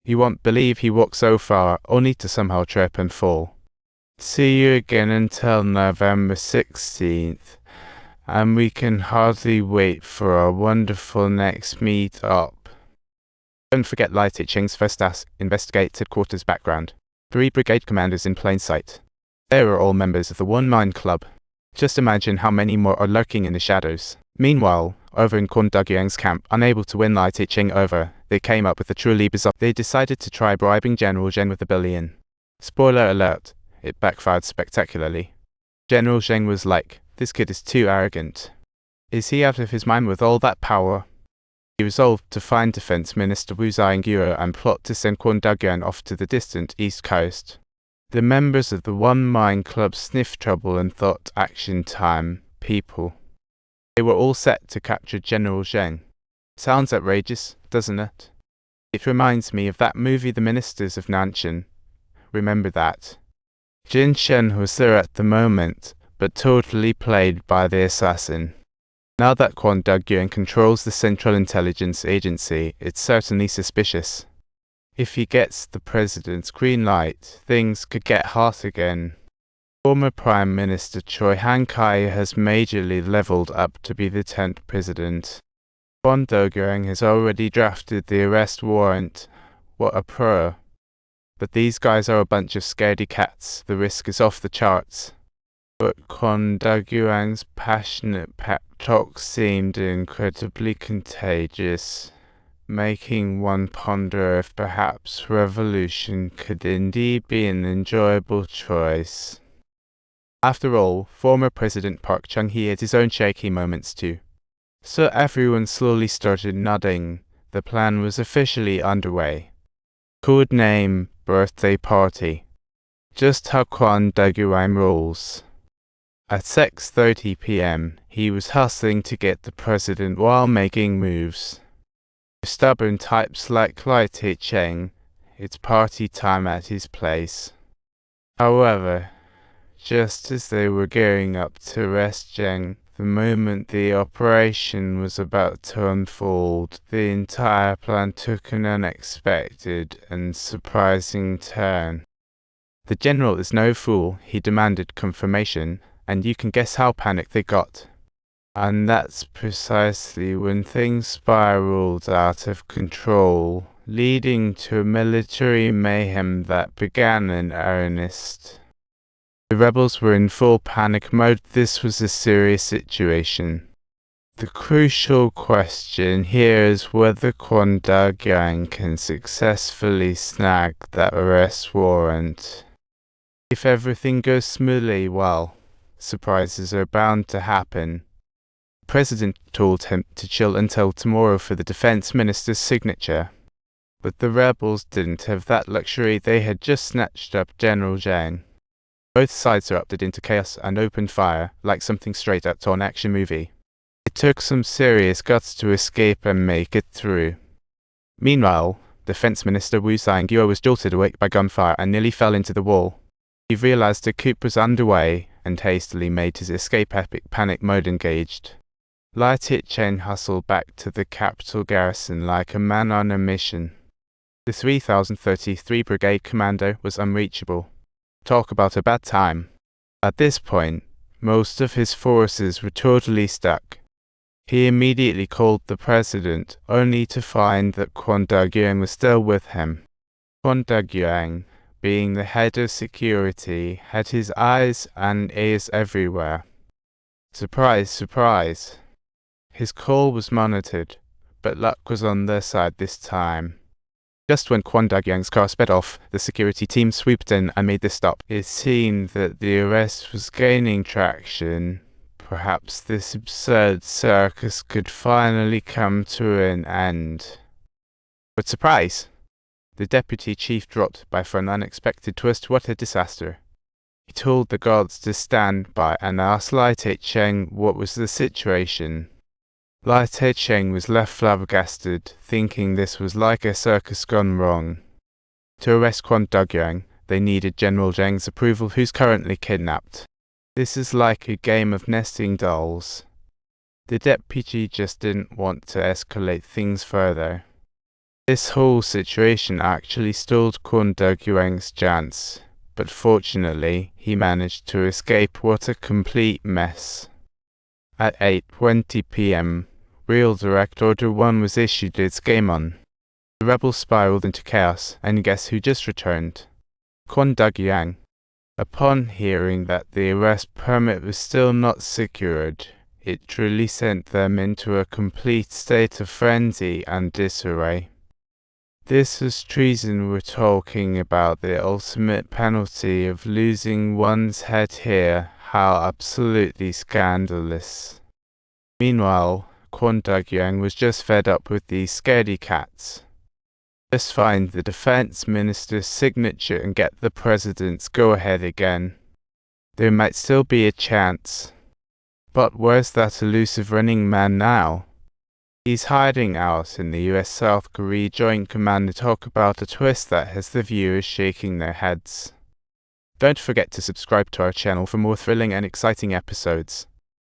You won't believe he walked so far, only to somehow trip and fall. See you again until November 16th, and we can hardly wait for our wonderful next meet-up. Don't forget Lai Te-ching's first investigated quarters background. 3 brigade commanders in plain sight. They are all members of the One Mind Club. Just imagine how many more are lurking in the shadows. Meanwhile, over in Quan Douguang's camp, unable to win Lai Te-ching over, they came up with a truly bizarre. They decided to try bribing General Zheng with $1 billion. Spoiler alert, it backfired spectacularly. General Zheng was like, "This kid is too arrogant. Is he out of his mind with all that power?" He resolved to find Defense Minister Wu Zhang and plot to send Quan Douguang off to the distant east coast. The members of the One Mind Club sniffed trouble and thought, action time, people. They were all set to capture General Zheng. Sounds outrageous, doesn't it? It reminds me of that movie The Ministers of Nanshan. Remember that? Jin Shen was there at the moment, but totally played by the assassin. Now that Quan Douguang controls the Central Intelligence Agency, it's certainly suspicious. If he gets the president's green light, things could get hot again. Former Prime Minister Choi Han-kai has majorly leveled up to be the 10th president. Quan Douguang has already drafted the arrest warrant. What a pro. But these guys are a bunch of scaredy cats. The risk is off the charts. But Quan Douguang's passionate pep talk seemed incredibly contagious, making one ponder if perhaps revolution could indeed be an enjoyable choice. After all, former President Park Chung-hee had his own shaky moments too. So everyone slowly started nodding. The plan was officially underway. Code name, birthday party. Just how Quan Douguang rolls. At 6:30 p.m., he was hustling to get the president while making moves. For stubborn types like Lai Te-ching, it's party time at his place. However, just as they were gearing up to arrest Zheng, the moment the operation was about to unfold, the entire plan took an unexpected and surprising turn. The general is no fool. He demanded confirmation, and you can guess how panicked they got. And that's precisely when things spiraled out of control, leading to a military mayhem that began in earnest. The rebels were in full panic mode. This was a serious situation. The crucial question here is whether Quan Douguang can successfully snag that arrest warrant. If everything goes smoothly, well, surprises are bound to happen. The president told him to chill until tomorrow for the defense minister's signature. But the rebels didn't have that luxury. They had just snatched up General Zheng. Both sides erupted into chaos and opened fire, like something straight out of an action movie. It took some serious guts to escape and make it through. Meanwhile, Defense Minister Wu Zhang was jolted awake by gunfire and nearly fell into the wall. He realized a coup was underway and hastily made his escape epic panic mode engaged. Lai Te-ching hustled back to the capital garrison like a man on a mission. The 3033 Brigade Commando was unreachable. Talk about a bad time. At this point, most of his forces were totally stuck. He immediately called the president, only to find that Quan Douguang was still with him. Quan Douguang, being the head of security, had his eyes and ears everywhere. Surprise, surprise. His call was monitored, but luck was on their side this time. Just when Quan Douguang's car sped off, the security team swooped in and made this stop. It seemed that the arrest was gaining traction. Perhaps this absurd circus could finally come to an end. But surprise! The deputy chief dropped by for an unexpected twist. What a disaster. He told the guards to stand by and asked Lai Te-ching what was the situation. Lai Te-ching was left flabbergasted, thinking this was like a circus gone wrong. To arrest Quan Douguang, they needed General Zheng's approval, who's currently kidnapped. This is like a game of nesting dolls. The deputy just didn't want to escalate things further. This whole situation actually stalled Quan Douguang's chance, but fortunately, he managed to escape. What a complete mess. At 8:20 p.m., Real Direct Order 1 was issued. It's game on. The rebels spiraled into chaos, and guess who just returned? Quan Douguang. Upon hearing that the arrest permit was still not secured, it truly sent them into a complete state of frenzy and disarray. This was treason. We're talking about the ultimate penalty of losing one's head here. How absolutely scandalous. Meanwhile, Quan Douguang was just fed up with these scaredy cats. Just find the defense minister's signature and get the president's go-ahead again. There might still be a chance. But where's that elusive running man now? He's hiding out in the US-South Korea Joint Command to talk about a twist that has the viewers shaking their heads. Don't forget to subscribe to our channel for more thrilling and exciting episodes.